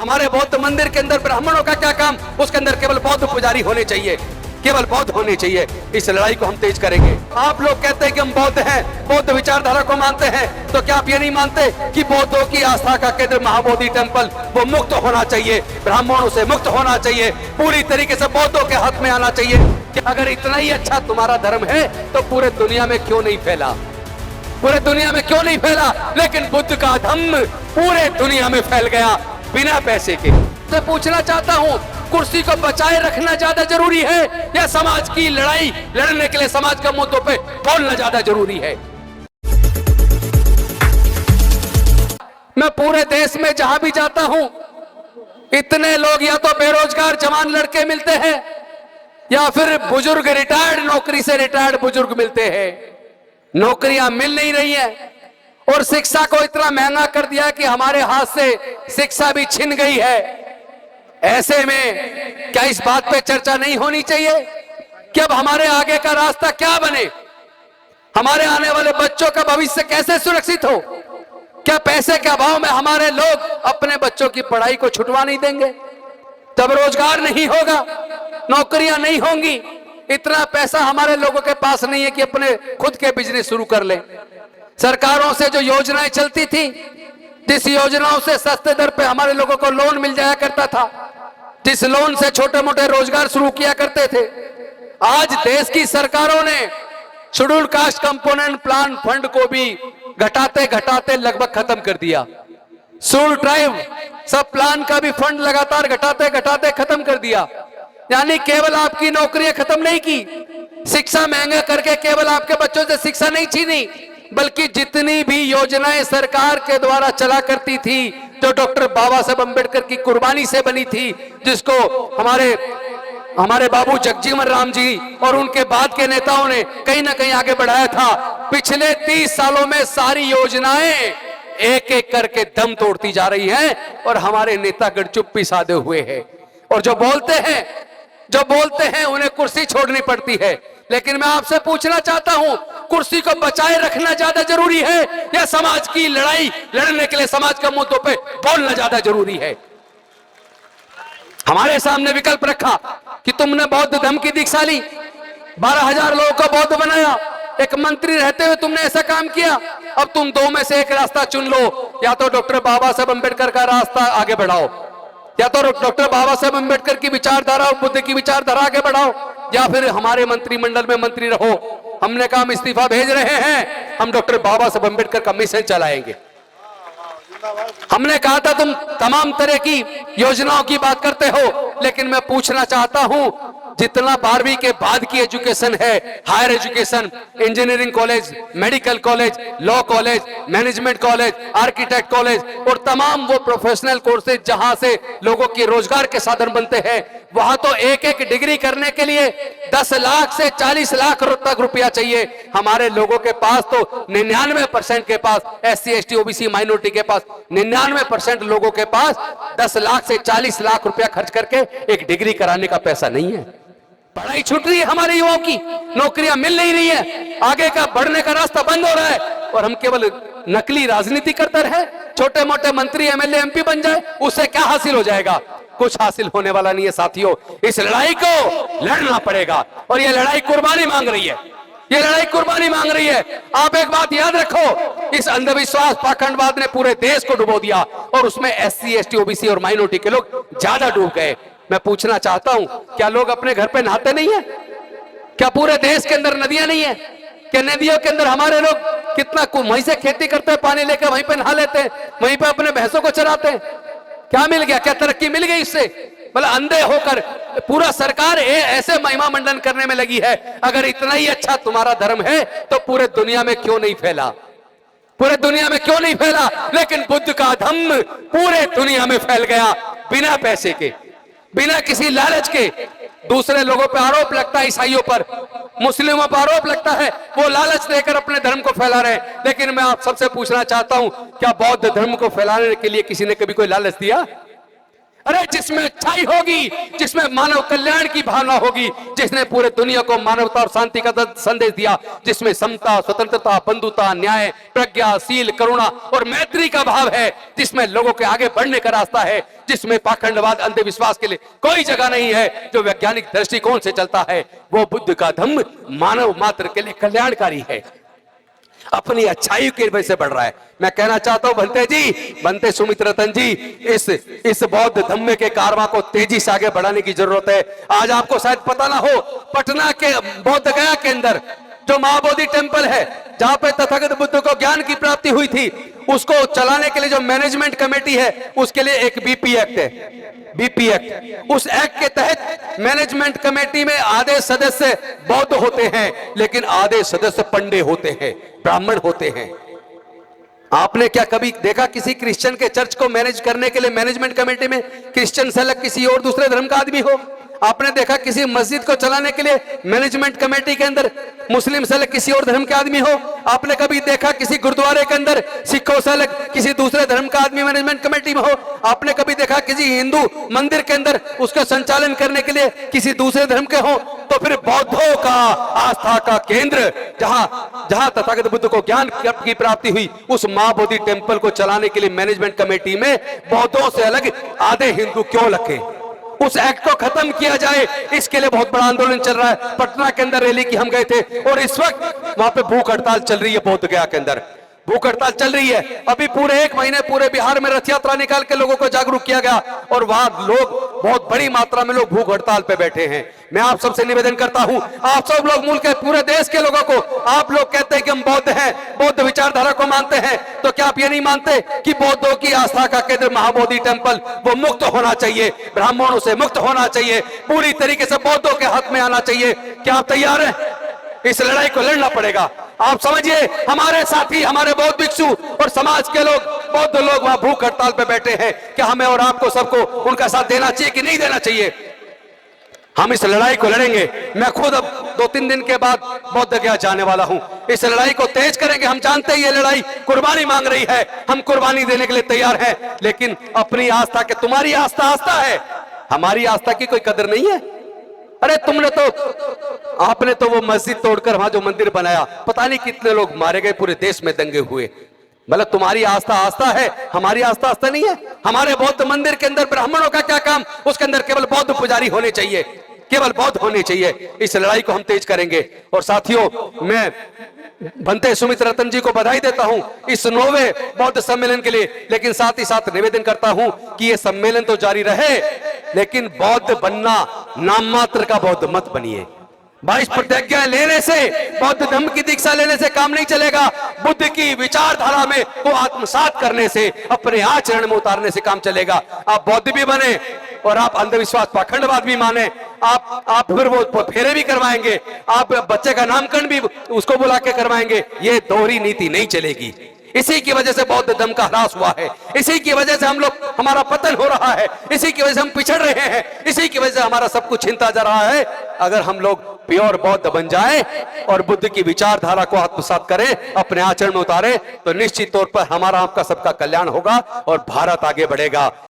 हमारे बौद्ध मंदिर के अंदर ब्राह्मणों का क्या काम? उसके अंदर केवल बौद्ध पुजारी होने चाहिए, केवल बौद्ध होने चाहिए। इस लड़ाई को हम तेज करेंगे। आप लोग कहते हैं कि हम बौद्ध हैं, बौद्ध विचारधारा को मानते हैं, तो क्या आप ये नहीं मानते कि बौद्धों की आस्था का केंद्र महाबोधि टेम्पल वो मुक्त होना चाहिए, ब्राह्मणों से मुक्त होना चाहिए, पूरी तरीके से बौद्धों के हाथ में आना चाहिए? कि अगर इतना ही अच्छा तुम्हारा धर्म है तो पूरे दुनिया में क्यों नहीं फैला? पूरे दुनिया में क्यों नहीं फैला? लेकिन बुद्ध का धम्म पूरे दुनिया में फैल गया बिना पैसे के। तो पूछना चाहता हूं, कुर्सी को बचाए रखना ज्यादा जरूरी है या समाज की लड़ाई लड़ने के लिए समाज के मुद्दों पे बोलना ज्यादा जरूरी है? मैं पूरे देश में जहां भी जाता हूं, इतने लोग या तो बेरोजगार जवान लड़के मिलते हैं या फिर बुजुर्ग रिटायर्ड नौकरी से रिटायर्ड बुजुर्ग मिलते हैं। नौकरियां मिल नहीं रही है और शिक्षा को इतना महंगा कर दिया कि हमारे हाथ से शिक्षा भी छिन गई है। ऐसे में क्या इस बात पे चर्चा नहीं होनी चाहिए कि अब हमारे आगे का रास्ता क्या बने? हमारे आने वाले बच्चों का भविष्य कैसे सुरक्षित हो? क्या पैसे के अभाव में हमारे लोग अपने बच्चों की पढ़ाई को छुटवा नहीं देंगे? तब रोजगार नहीं होगा, नौकरियां नहीं होंगी, इतना पैसा हमारे लोगों के पास नहीं है कि अपने खुद के बिजनेस शुरू कर लें। सरकारों से जो योजनाएं चलती थी, जिस योजनाओं से सस्ते दर पे हमारे लोगों को लोन मिल जाया करता था, जिस लोन से छोटे मोटे रोजगार शुरू किया करते थे, आज देश की सरकारों ने scheduled caste component plan fund को भी घटाते घटाते लगभग खत्म कर दिया। शेड्यूल्ड ट्राइब सब प्लान का भी फंड लगातार घटाते घटाते खत्म कर दिया। यानी केवल आपकी नौकरियां खत्म नहीं की, शिक्षा महंगा करके केवल आपके बच्चों से शिक्षा नहीं छीनी, बल्कि जितनी भी योजनाएं सरकार के द्वारा चला करती थी, जो डॉक्टर बाबा साहब अम्बेडकर की कुर्बानी से बनी थी, जिसको हमारे बाबू जगजीवन राम जी और उनके बाद के नेताओं ने कहीं ना कहीं आगे बढ़ाया था, पिछले 30 सालों में सारी योजनाएं एक एक करके दम तोड़ती जा रही हैं और हमारे नेतागण चुप्पी साधे हुए हैं। और जो बोलते हैं उन्हें कुर्सी छोड़नी पड़ती है। लेकिन मैं आपसे पूछना चाहता हूं, कुर्सी को बचाए रखना ज्यादा जरूरी है या समाज की लड़ाई लड़ने के लिए समाज के मुद्दों पे बोलना ज्यादा जरूरी है? हमारे सामने विकल्प रखा कि तुमने बौद्ध धर्म की दीक्षा ली, 12,000 लोगों को बौद्ध बनाया, एक मंत्री रहते हुए तुमने ऐसा काम किया, अब तुम दो में से एक रास्ता चुन लो, या तो डॉक्टर बाबा साहब अम्बेडकर का रास्ता आगे बढ़ाओ, या तो डॉक्टर बाबा साहब अम्बेडकर की विचारधारा और बुद्ध की विचारधारा आगे बढ़ाओ, या फिर हमारे मंत्रिमंडल में मंत्री रहो। हमने कहा हम इस्तीफा भेज रहे हैं, हम डॉक्टर बाबा साहब अम्बेडकर का मिशन चलाएंगे। हमने कहा था तुम तमाम तरह की योजनाओं की बात करते हो, लेकिन मैं पूछना चाहता हूं, जितना 12वीं के बाद की एजुकेशन है, higher education, engineering college, medical college, law college, management college, architect college और तमाम वो प्रोफेशनल कोर्सेज जहां से लोगों की रोजगार के साधन बनते हैं, वहां तो एक एक डिग्री करने के लिए 10 लाख से 40 लाख तक रुपया चाहिए। हमारे लोगों के पास तो 99% के पास, SC ST OBC माइनॉरिटी के पास 99% लोगों के पास 10 लाख से 40 लाख रुपया खर्च करके एक डिग्री कराने का पैसा नहीं है। पढ़ाई छूट रही है हमारे युवाओं की, नौकरियां मिल नहीं रही है, आगे का बढ़ने का रास्ता बंद हो रहा है और हम केवल नकली राजनीति करते रहे, छोटे मोटे मंत्री MLA MP बन जाए, उससे क्या हासिल हो जाएगा? कुछ हासिल होने वाला नहीं है साथियों। इस लड़ाई को लड़ना पड़ेगा और ये लड़ाई कुर्बानी मांग रही है, ये लड़ाई कुर्बानी मांग रही है। आप एक बात याद रखो, इस अंधविश्वास पाखंडवाद ने पूरे देश को डुबो दिया और उसमें SC ST OBC और माइनॉरिटी के लोग ज्यादा डूब गए। मैं पूछना चाहता हूं, क्या लोग अपने घर पे नहाते नहीं है? क्या पूरे देश के अंदर नदियां नहीं है? क्या नदियों के अंदर हमारे लोग कितना वहीं से खेती करते हैं, पानी लेकर वहीं पे नहा लेते हैं, वहीं पे अपने भैंसों को चराते हैं? क्या मिल गया? क्या तरक्की मिल गई इससे? मतलब अंधे होकर पूरा सरकार ऐसे महिमा मंडन करने में लगी है। अगर इतना ही अच्छा तुम्हारा धर्म है तो पूरे दुनिया में क्यों नहीं फैला? पूरे दुनिया में क्यों नहीं फैला? लेकिन बुद्ध का धम्म पूरे दुनिया में फैल गया बिना पैसे के, बिना किसी लालच के। दूसरे लोगों पर आरोप लगता है, ईसाइयों पर, मुस्लिमों पर आरोप लगता है, वो लालच देकर अपने धर्म को फैला रहे हैं। लेकिन मैं आप सबसे पूछना चाहता हूं, क्या बौद्ध धर्म को फैलाने के लिए किसी ने कभी कोई लालच दिया? अरे जिसमें अच्छाई होगी, जिसमें मानव कल्याण की भावना होगी, जिसने पूरे दुनिया को मानवता और शांति का संदेश दिया, जिसमें समता, स्वतंत्रता, बंधुता, न्याय, प्रज्ञा, शील, करुणा और मैत्री का भाव है, जिसमें लोगों के आगे बढ़ने का रास्ता है, जिसमें पाखंडवाद, अंधविश्वास के लिए कोई जगह नहीं है, जो वैज्ञानिक दृष्टिकोण से चलता है, वो बुद्ध का धम्म मानव मात्र के लिए कल्याणकारी है, अपनी अच्छाई की वजह से बढ़ रहा है। मैं कहना चाहता हूं बनते जी, बनते सुमित रतन जी, इस बौद्ध धम्म के कारवां को तेजी से आगे बढ़ाने की जरूरत है। आज आपको शायद पता ना हो, पटना के बौद्ध गया के अंदर जो महाबोधि टेम्पल है, जहां पे तथागत बुद्ध को ज्ञान की प्राप्ति हुई थी, उसको चलाने के लिए जो मैनेजमेंट कमेटी है, उसके लिए एक बीपी एक्ट है, बीपी एक्ट। उस एक्ट के तहत मैनेजमेंट कमेटी में आधे सदस्य बौद्ध होते हैं, लेकिन आधे सदस्य पंडे होते हैं, ब्राह्मण होते हैं। आपने क्या कभी देखा किसी क्रिश्चियन के चर्च को मैनेज करने के लिए मैनेजमेंट कमेटी में क्रिश्चियन से अलग किसी और दूसरे धर्म का आदमी हो? आपने देखा किसी मस्जिद को चलाने के लिए मैनेजमेंट कमेटी के अंदर मुस्लिम से अलग किसी और धर्म के आदमी हो? आपने कभी देखा किसी गुरुद्वारे के अंदर सिखों से अलग किसी दूसरे धर्म का आदमी मैनेजमेंट कमेटी में हो? आपने कभी देखा किसी हिंदू मंदिर के अंदर उसका संचालन करने के लिए किसी दूसरे धर्म के हो? तो फिर बौद्धों का आस्था का केंद्र, जहां तथागत बुद्ध को ज्ञान की प्राप्ति हुई, उस महाबोधि टेम्पल को चलाने के लिए मैनेजमेंट कमेटी में बौद्धों से अलग आधे हिंदू क्यों रखे? उस एक्ट को खत्म किया जाए, इसके लिए बहुत बड़ा आंदोलन चल रहा है। पटना के अंदर रैली की हम गए थे, और इस वक्त वहां पे भूख हड़ताल चल रही है, बोध गया के अंदर भूख हड़ताल चल रही है। अभी पूरे 1 महीने पूरे बिहार में रथ यात्रा निकाल के लोगों को जागरूक किया गया, और वहां लोग बहुत बड़ी मात्रा में लोग भूख हड़ताल पे बैठे हैं। मैं आप सबसे निवेदन करता हूं, आप सब लोग मुल्क के पूरे देश के लोगों को, आप लोग कहते हैं कि हम बौद्ध हैं, बौद्ध विचारधारा को मानते हैं, तो क्या आप ये नहीं मानते कि बौद्धों की आस्था का केंद्र महाबोधि टेम्पल वो मुक्त होना चाहिए, ब्राह्मणों से मुक्त होना चाहिए, पूरी तरीके से बौद्धों के हाथ में आना चाहिए? क्या आप तैयार हैं? इस लड़ाई को लड़ना पड़ेगा। आप समझिए, हमारे साथी, हमारे बौद्ध भिक्षु और समाज के लोग, बौद्ध लोग वहां भूख हड़ताल पे बैठे हैं। क्या हमें और आपको सबको उनका साथ देना चाहिए कि नहीं देना चाहिए? हम इस लड़ाई को लड़ेंगे। मैं खुद अब 2-3 दिन के बाद बौद्ध गया जाने वाला हूं। इस लड़ाई को तेज करेंगे। हम जानते हैं ये लड़ाई कुर्बानी मांग रही है, हम कुर्बानी देने के लिए तैयार हैं, लेकिन अपनी आस्था के, तुम्हारी आस्था आस्था है, हमारी आस्था की कोई कदर नहीं है। अरे आपने तो वो मस्जिद तोड़कर वहां जो मंदिर बनाया, पता नहीं कितने लोग मारे गए, पूरे देश में दंगे हुए। मतलब तुम्हारी आस्था आस्था है, हमारी आस्था आस्था नहीं है। हमारे बौद्ध मंदिर के अंदर ब्राह्मणों का क्या काम? उसके अंदर केवल बौद्ध पुजारी होने चाहिए, केवल बौद्ध होने चाहिए। इस लड़ाई को हम तेज करेंगे। और साथियों, मैं बनते सुमित रतन जी को बधाई देता हूं इस 9वें बौद्ध सम्मेलन के लिए, लेकिन साथ ही साथ निवेदन करता हूं कि यह सम्मेलन तो जारी रहे, लेकिन बौद्ध बनना नाम मात्र का बौद्ध मत बनिए। 22 प्रतिज्ञा लेने से, बौद्ध धर्म की दीक्षा लेने से काम नहीं चलेगा। बुद्ध की विचारधारा में को आत्मसात करने से, अपने आचरण में उतारने से काम चलेगा। आप बौद्ध भी बने और आप अंधविश्वास पाखंडवाद भी माने, आप फिर वो फेरे भी करवाएंगे, आप बच्चे का नामकरण भी उसको बुला के करवाएंगे। ये दोहरी नीति नहीं चलेगी। इसी की वजह से बौद्ध धर्म का ह्रास हुआ है, इसी की वजह से हम लोग, हमारा पतन हो रहा है, इसी की वजह से हम पिछड़ रहे हैं, इसी की वजह से हमारा सब कुछ छिनता जा रहा है। अगर हम लोग प्योर बौद्ध बन जाए और बुद्ध की विचारधारा को आत्मसात करें, अपने आचरण में उतारे, तो निश्चित तौर पर हमारा आपका सबका कल्याण होगा और भारत आगे बढ़ेगा।